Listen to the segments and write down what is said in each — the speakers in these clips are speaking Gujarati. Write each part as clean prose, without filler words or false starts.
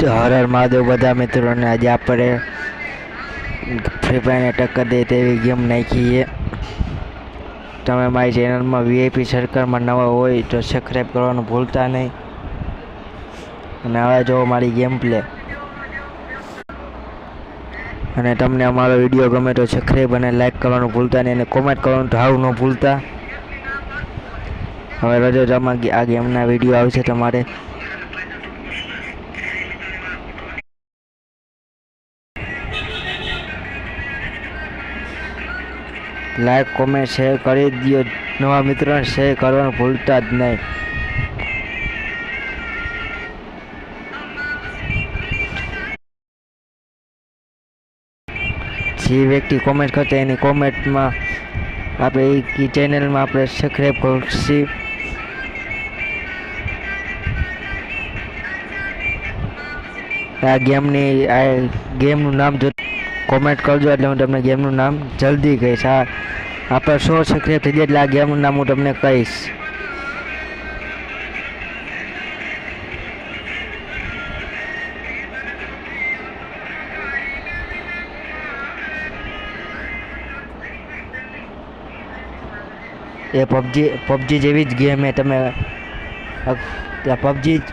હર હર મહાદેવ બધા મિત્રોને આજે આપણે ફ્રી ફાયરને ટક્કર દે તેવી ગેમ નાખી છે। તમે મારી ચેનલમાં વીઆઈપી સર્કલમાં નવા હોય તો સબસ્ક્રાઈબ કરવાનું ભૂલતા નહીં અને હવે જો મારી ગેમ પ્લે અને તમને અમારો વિડીયો ગમે તો સબસ્ક્રાઈબ અને લાઈક કરવાનું ભૂલતા નહીં અને કોમેન્ટ કરવાનું તો હાવ ન ભૂલતા। હવે રજો જમા આ ગેમના વિડીયો આવશે તમારે લાઈક કોમેન્ટ શેર કરી દો, નવા મિત્રોને શેર કરવાનું ભૂલતા જ નહીં। જે વ્યક્તિ કોમેન્ટ કરતા એની કોમેન્ટમાં આપણે એ ચેનલમાં આપણે સબસ્ક્રાઈબ કરશી। આ ગેમનું નામ જો કોમેન્ટ કરજો એટલે હું તમને ગેમનું નામ જલ્દી કહીશ। આપણે 100 સબસ્ક્રાઈબ થઈ જાય એટલે આ ગેમનું નામ હું તમને કહીશ। એ પબજી જેવી જ ગેમ એ તમે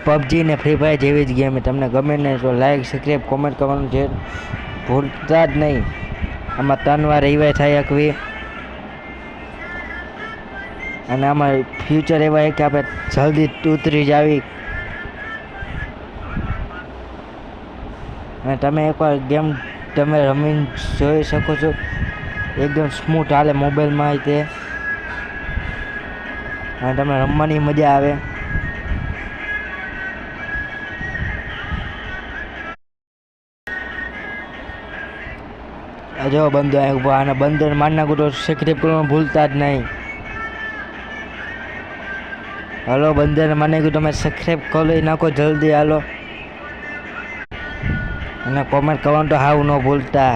પબજી ને ફ્રી ફાયર જેવી જ ગેમ તમને ગમે ને તો લાઈક સબસ્ક્રાઈબ કોમેન્ટ કરવાનું છે ભૂલતા જ નહીં। આમાં 3 વાર રિવાઇવ થાય શકવી અને આમાં ફ્યુચર એવા છે કે આપણે જલ્દી ઉતરી જાવી અને તમે એકવાર ગેમ તમે રમીને જોઈ શકો છો, એકદમ સ્મૂથ હાલે મોબાઈલમાં તે અને તમે રમવાની મજા આવે। જો બંધો ઉભો અને બંદર માર નાખું તો સબસ્ક્રાઈબ કરવાનું ભૂલતા જ નહીં। હાલો બંદર માર નાખ્યું તમે સબસ્ક્રાઈબ કરી નાખો જલ્દી હાલો અને કોમેન્ટ કરવાનું તો હાવ ન ભૂલતા।